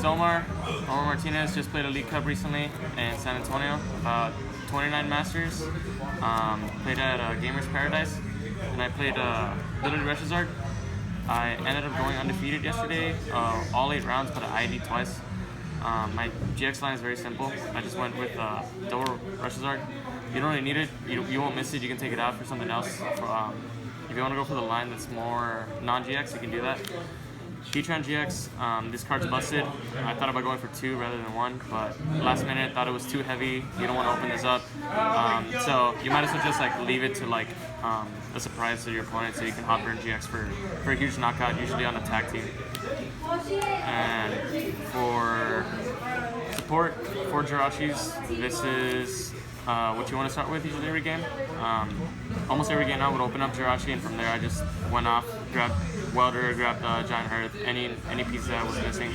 It's Omar. Omar Martinez. Just played a League Cup recently in San Antonio, about 29 Masters. Played at Gamers Paradise, and I played literally Reshiram. I ended up going undefeated yesterday, all 8 rounds, but I ID'd twice. My GX line is very simple. I just went with double Reshiram. You don't really need it. You won't miss it. You can take it out for something else. If you want to go for the line that's more non-GX, you can do that. Heatran GX, this card's busted. I thought about going for 2 rather than 1, but last minute thought it was too heavy. You don't want to open this up, so you might as well just like leave it to like a surprise to your opponent, so you can hop in GX for a huge knockout, usually on a tag team. And for support for Jirachis, this is what you want to start with usually every game. Almost every game I would open up Jirachi, and from there I just went off, grabbed Welder, grabbed Giant Hearth, any piece that I was missing.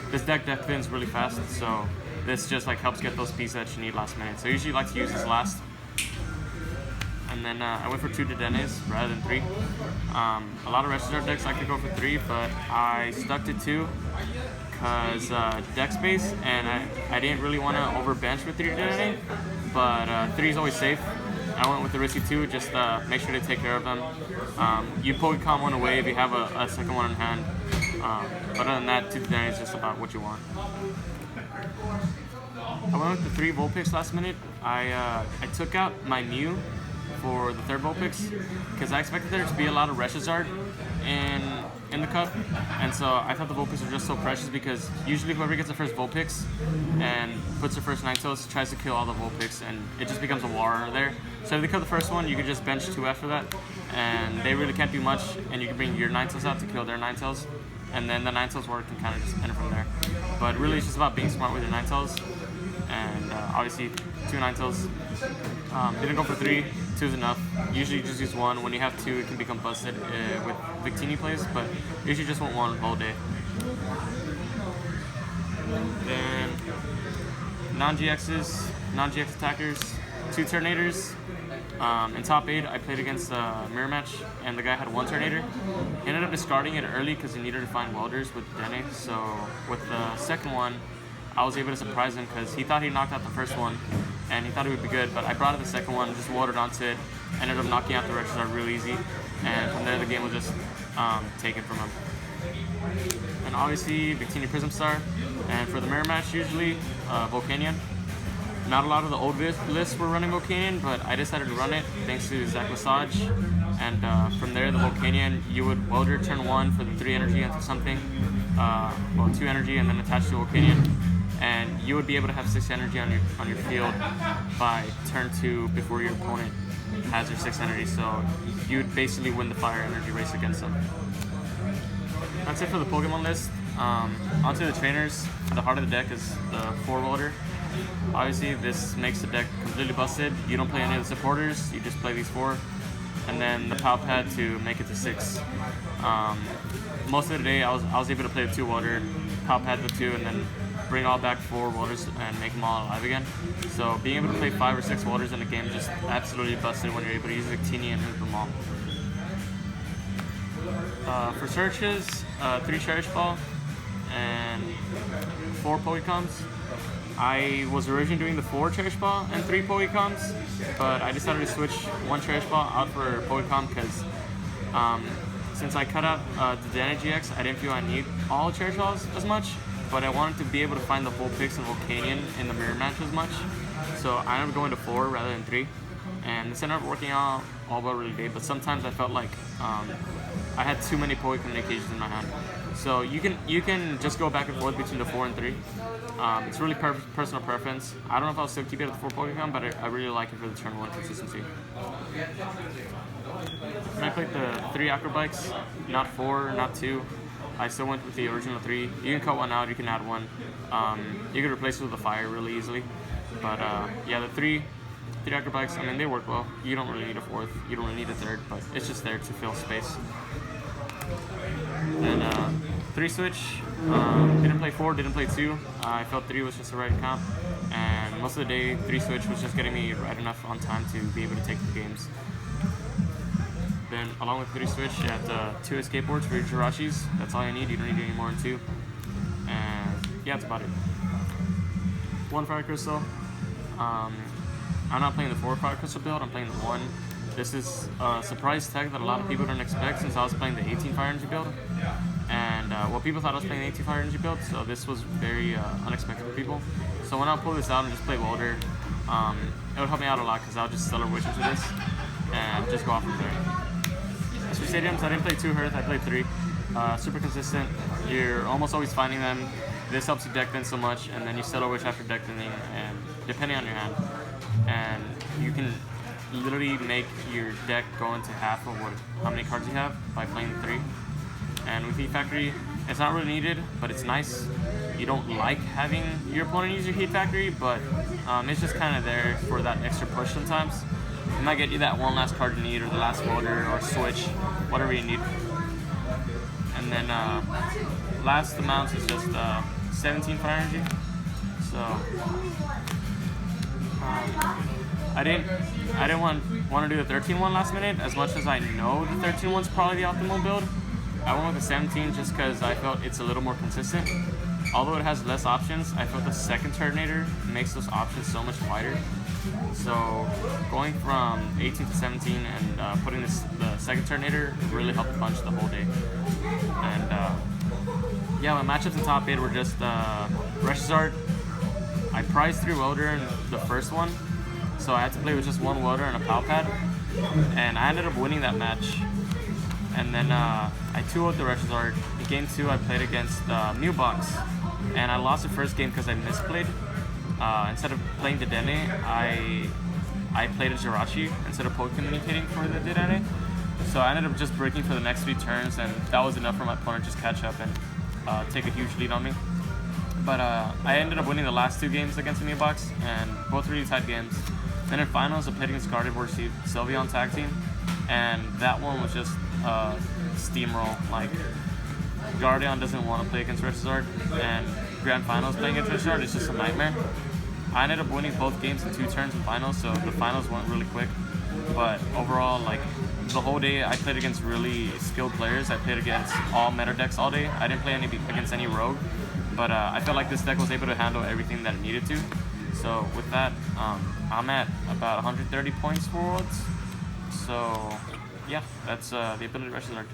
This deck thins really fast, so this just like helps get those pieces that you need last minute. So I usually like to use this last. And then I went for 2 Dedenes rather than 3. A lot of Reshiram decks like to go for 3, but I stuck to 2 because deck space, and I didn't really want to overbench with 3 Dedene, but 3 is always safe. I went with the risky 2, just make sure to take care of them. You Pokecom one away if you have a second one in hand. But other than that, 2 Dedene is just about what you want. I went with the 3 Vulpix last minute. I took out my Mew for the 3rd Vulpix because I expected there to be a lot of Reshiram in the cup, and so I thought the Vulpix were just so precious because usually whoever gets the first Vulpix and puts their first Ninetales tries to kill all the Vulpix, and it just becomes a war there. So if they kill the first one, you can just bench 2 after that, and they really can't do much, and you can bring your Ninetales out to kill their Ninetales, and then the Ninetales war can kind of just end from there. But really it's just about being smart with your Ninetales, and obviously 2 Ninetales. Didn't go for 3, 2 is enough. Usually you just use 1. When you have 2, it can become busted with Victini plays, but usually just want 1 all day. Then non-GXs, non-GX attackers, 2 Tornadors. In top 8, I played against a mirror match, and the guy had 1 Tornador. He ended up discarding it early because he needed to find welders with Dene, so with the second one, I was able to surprise him because he thought he knocked out the first one, and he thought it would be good, but I brought out the second one, just watered onto it, ended up knocking out the Reshiram real easy, and from there the game was just taken from him. And obviously Victini Prism Star, and for the mirror match usually Volcanion. Not a lot of the old lists were running Volcanion, but I decided to run it thanks to Zach Lesage, and from there the Volcanion, you would welder turn 1 for the 3 energy into something, 2 energy, and then attach to Volcanion. And you would be able to have 6 energy on your field by turn 2 before your opponent has their 6 energy, so you would basically win the fire energy race against them. That's it for the Pokemon list. Onto the trainers. The heart of the deck is the 4 welder. Obviously this makes the deck completely busted. You don't play any of the supporters, you just play these 4. And then the pow pad to make it to 6. Most of the day I was able to play the 2 welder, pow pad the 2, and then bring all back 4 welders and make them all alive again. So being able to play 5 or 6 welders in a game just absolutely busted when you're able to use Victini and move them all. For searches, 3 Cherish Ball and 4 Pokecoms. I was originally doing the 4 Cherish Ball and 3 Pokecoms, but I decided to switch 1 Cherish Ball out for Pokecom because since I cut out the Dene GX, I didn't feel I need all Cherish Balls as much, but I wanted to be able to find the Vulpix and Volcanion in the mirror match as much, so I ended up going to 4 rather than 3, and this ended up working out all well really great, but sometimes I felt like I had too many Poke communications in my hand. So you can just go back and forth between the 4 and 3. It's really personal preference. I don't know if I'll still keep it at the 4 Pokemon, but I really like it for the turn 1 consistency. When I played the 3 Acrobikes, not 4, not 2, I still went with the original 3. You can cut 1 out, you can add 1. You can replace it with a fire really easily. But yeah, the 3 Acrobikes, I mean, they work well. You don't really need a 4th, you don't really need a 3rd, but it's just there to fill space. And 3 switch, didn't play 4, didn't play 2. I felt 3 was just the right count, and most of the day 3 switch was just getting me right enough on time to be able to take the games. Then along with 3 switch, you have 2 escape boards for your Jirachis. That's all you need. You don't need any more than 2. yeah, that's about it. 1 Fire Crystal. I'm not playing the 4 Fire Crystal build, I'm playing the 1. This is a surprise tech that a lot of people didn't expect since I was playing the 18 Fire Energy build. And well, people thought I was playing the 18 Fire Energy build, so this was very unexpected for people. So when I pull this out and just play Welder, it would help me out a lot because I'll just Stellar Wish into this and just go off from there. As for stadiums, I didn't play 2 Hearth, I played 3. Super consistent. You're almost always finding them. This helps you deck thin so much, and then you Stellar Wish after deck thinning, and depending on your hand. And you can literally make your deck go into half of how many cards you have by playing 3. And with Heat Factory, it's not really needed, but it's nice. You don't like having your opponent use your Heat Factory, but it's just kind of there for that extra push sometimes. It might get you that one last card you need, or the last Welder, or switch, whatever you need. And then last amounts is just 17 Fire Energy. So I didn't want to do the 13 one last minute, as much as I know the 13 one's probably the optimal build. I went with the 17 just because I felt it's a little more consistent. Although it has less options, I felt the second Turtonator makes those options so much wider. So going from 18 to 17 and putting the second Turtonator really helped punch the whole day. And yeah, my matchups in top 8 were just Reshiram. I prized through Welder in the first one, so I had to play with just 1 Welder and a Pal Pad, and I ended up winning that match. And then I 2-0'd the Reshiram. In game 2, I played against New Box, and I lost the first game because I misplayed. Instead of playing the Dene, I played a Jirachi instead of poke communicating for the Dene. So I ended up just breaking for the next 3 turns, and that was enough for my opponent to just catch up and take a huge lead on me. But I ended up winning the last 2 games against the New Box, and both really tight games. Then in finals, I played against Gardevoir Sylveon tag team, and that one was just steamroll. Like, Gardevoir doesn't want to play against Reshiram, and Grand Finals playing against Reshiram is just a nightmare. I ended up winning both games in 2 turns in finals, so the finals went really quick. But overall, like, the whole day I played against really skilled players. I played against all meta decks all day. I didn't play against any rogue, but I felt like this deck was able to handle everything that it needed to. So with that, I'm at about 130 points for Worlds. So yeah, that's the ability Reshiram.